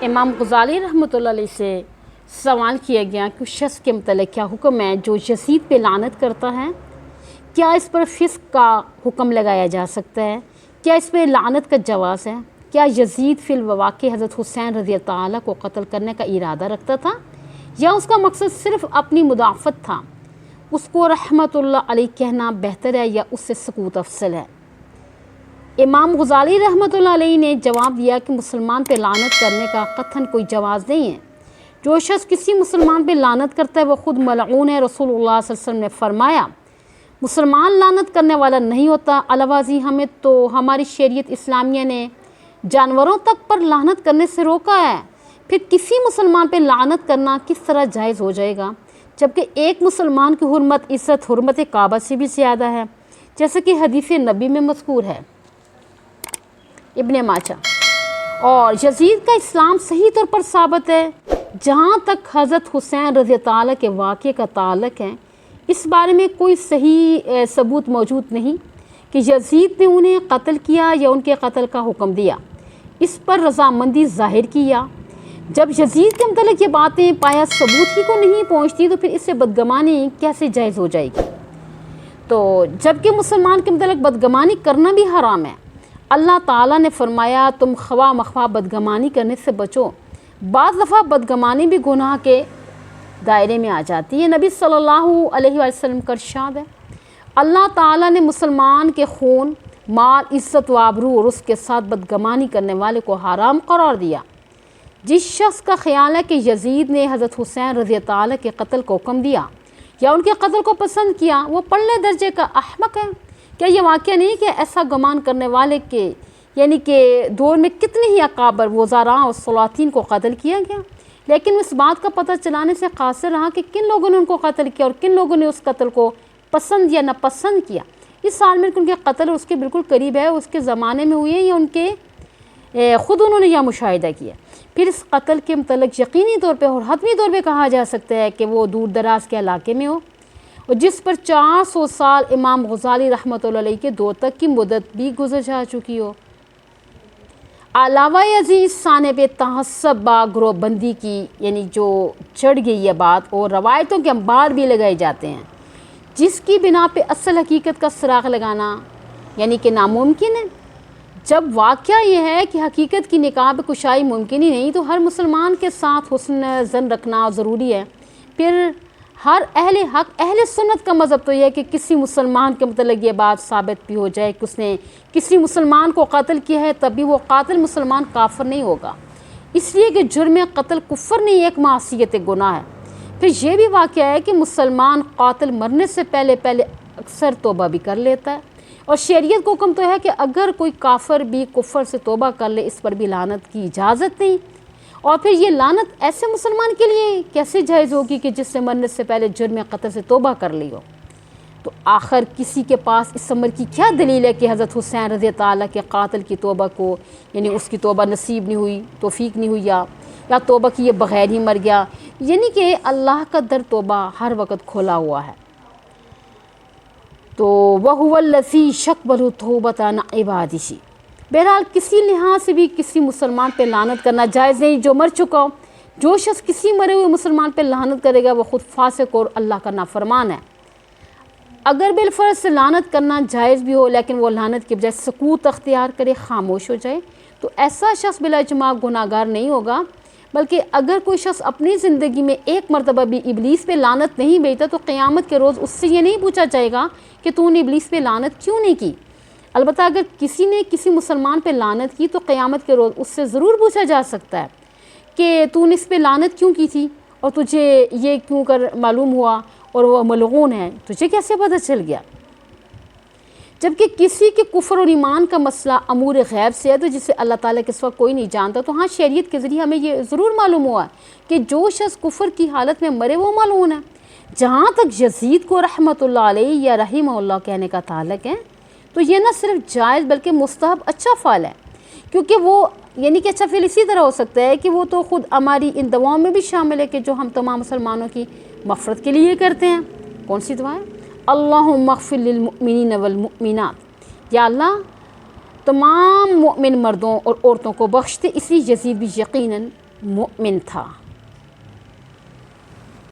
امام غزالی رحمۃ اللہ علیہ سے سوال کیا گیا کہ اس شخص کے متعلق کیا حکم ہے جو یزید پہ لعنت کرتا ہے، کیا اس پر فسق کا حکم لگایا جا سکتا ہے، کیا اس پہ لعنت کا جواز ہے، کیا یزید فی الواقع حضرت حسین رضی اللہ تعالیٰ کو قتل کرنے کا ارادہ رکھتا تھا یا اس کا مقصد صرف اپنی مدافعت تھا، اس کو رحمۃ اللہ علیہ کہنا بہتر ہے یا اس سے سکوت افضل ہے؟ امام غزالی رحمۃ اللہ علیہ نے جواب دیا کہ مسلمان پہ لعنت کرنے کا قطعاً کوئی جواز نہیں ہے۔ جو شخص کسی مسلمان پہ لعنت کرتا ہے وہ خود ملعون ہے۔ رسول اللہ صلی اللہ علیہ وسلم نے فرمایا مسلمان لعنت کرنے والا نہیں ہوتا۔ علاوہ ازیں ہمیں تو ہماری شریعت اسلامیہ نے جانوروں تک پر لعنت کرنے سے روکا ہے، پھر کسی مسلمان پہ لعنت کرنا کس طرح جائز ہو جائے گا، جبکہ ایک مسلمان کی حرمت عزت حرمت کعبہ سے بھی زیادہ ہے، جیسا کہ حدیث نبی میں مذکور ہے۔ ابن ماجہ۔ اور یزید کا اسلام صحیح طور پر ثابت ہے۔ جہاں تک حضرت حسین رضی اللہ تعالیٰ کے واقعے کا تعلق ہے، اس بارے میں کوئی صحیح ثبوت موجود نہیں کہ یزید نے انہیں قتل کیا یا ان کے قتل کا حکم دیا، اس پر رضامندی ظاہر کیا۔ جب یزید کے متعلق یہ باتیں پایا ثبوت ہی کو نہیں پہنچتی تو پھر اس سے بدگمانی کیسے جائز ہو جائے گی؟ تو جبکہ مسلمان کے متعلق بدگمانی کرنا بھی حرام ہے۔ اللہ تعالیٰ نے فرمایا تم خواہ مخواہ بدگمانی کرنے سے بچو۔ بعض دفعہ بدگمانی بھی گناہ کے دائرے میں آ جاتی ہے۔ نبی صلی اللہ علیہ وسلم کا ارشاد ہے اللہ تعالیٰ نے مسلمان کے خون، مال، عزت و آبرو اور اس کے ساتھ بدگمانی کرنے والے کو حرام قرار دیا۔ جس شخص کا خیال ہے کہ یزید نے حضرت حسین رضی اللہ تعالیٰ کے قتل کو حکم دیا یا ان کے قتل کو پسند کیا، وہ پلے درجے کا احمق ہے۔ کیا یہ واقعہ نہیں کہ ایسا گمان کرنے والے کے یعنی کہ دور میں کتنے ہی اکابر وزراء اور سلاطین کو قتل کیا گیا، لیکن اس بات کا پتہ چلانے سے قاصر رہا کہ کن لوگوں نے ان کو قتل کیا اور کن لوگوں نے اس قتل کو پسند یا ناپسند کیا۔ اس حال میں کہ ان کے قتل اس کے بالکل قریب ہے، اس کے زمانے میں ہوئے یا ان کے خود انہوں نے یہ مشاہدہ کیا۔ پھر اس قتل کے متعلق یقینی طور پہ اور حتمی طور پہ کہا جا سکتا ہے کہ وہ دور دراز کے علاقے میں ہو، اور جس پر 400 سال امام غزالی رحمۃ اللہ علیہ کے دور تک کی مدت بھی گزر جا چکی ہو۔ علاوہ ازیں سانب تعصب با گروہ بندی کی یعنی جو چڑھ گئی ہے بات، اور روایتوں کے انبار بھی لگائے جاتے ہیں جس کی بنا پہ اصل حقیقت کا سراغ لگانا یعنی کہ ناممکن ہے۔ جب واقعہ یہ ہے کہ حقیقت کی نقاب کشائی ممکن ہی نہیں تو ہر مسلمان کے ساتھ حسن ظن رکھنا ضروری ہے۔ پھر ہر اہل حق اہل سنت کا مذہب تو یہ ہے کہ کسی مسلمان کے متعلق یہ بات ثابت بھی ہو جائے کہ اس نے کسی مسلمان کو قتل کیا ہے، تب بھی وہ قاتل مسلمان کافر نہیں ہوگا، اس لیے کہ جرم قتل کفر نہیں، ایک معصیت گناہ ہے۔ پھر یہ بھی واقعہ ہے کہ مسلمان قاتل مرنے سے پہلے اکثر توبہ بھی کر لیتا ہے، اور شریعت کو حکم تو ہے کہ اگر کوئی کافر بھی کفر سے توبہ کر لے اس پر بھی لعنت کی اجازت نہیں۔ اور پھر یہ لعنت ایسے مسلمان کے لیے کیسے جائز ہوگی کہ جس سے مرنے سے پہلے جرم قتل سے توبہ کر لی ہو؟ تو آخر کسی کے پاس اس امر کی کیا دلیل ہے کہ حضرت حسین رضی اللہ تعالیٰ کے قاتل کی توبہ کو یعنی اس کی توبہ نصیب نہیں ہوئی، توفیق نہیں ہوئی، یا توبہ کی یہ بغیر ہی مر گیا؟ یعنی کہ اللہ کا در توبہ ہر وقت کھولا ہوا ہے۔ تو وَهُوَ الَّذِي يَقْبَلُ تَوْبَةَ عَنْ عِبَادِهِ۔ بہرحال کسی لحاظ سے بھی کسی مسلمان پہ لعنت کرنا جائز نہیں جو مر چکا ہو۔ جو شخص کسی مرے ہوئے مسلمان پہ لعنت کرے گا وہ خود فاسق اور اللہ کا نافرمان ہے۔ اگر بالفرض سے لعنت کرنا جائز بھی ہو لیکن وہ لعنت کے بجائے سکوت اختیار کرے، خاموش ہو جائے، تو ایسا شخص بلا اجماع گناہ گار نہیں ہوگا، بلکہ اگر کوئی شخص اپنی زندگی میں ایک مرتبہ بھی ابلیس پہ لعنت نہیں بھیجتا تو قیامت کے روز اس سے یہ نہیں پوچھا جائے گا کہ تو نے ابلیس پہ لعنت کیوں نہیں کی۔ البتہ اگر کسی نے کسی مسلمان پہ لعنت کی تو قیامت کے روز اس سے ضرور پوچھا جا سکتا ہے کہ تو نے اس پہ لعنت کیوں کی تھی اور تجھے یہ کیوں کر معلوم ہوا اور وہ ملعون ہے، تجھے کیسے پتہ چل گیا؟ جبکہ کسی کے کفر اور ایمان کا مسئلہ امور غیب سے ہے تو جسے اللہ تعالیٰ کے سوا کوئی نہیں جانتا، تو ہاں شریعت کے ذریعے ہمیں یہ ضرور معلوم ہوا کہ جو شخص کفر کی حالت میں مرے وہ ملعون ہے۔ جہاں تک یزید کو رحمۃ اللہ علیہ یا رحمہ اللہ کہنے کا تعلق ہے تو یہ نہ صرف جائز بلکہ مستحب اچھا فعل ہے، کیونکہ وہ یعنی کہ اچھا فعل اسی طرح ہو سکتا ہے کہ وہ تو خود ہماری ان دعاؤں میں بھی شامل ہے کہ جو ہم تمام مسلمانوں کی مغفرت کے لیے کرتے ہیں۔ کون سی دعا ہے؟ اللہم اغفر للمؤمنین والمؤمنات، یا اللہ تمام مؤمن مردوں اور عورتوں کو بخش دے، اسی یزید بھی یقیناً مومن تھا۔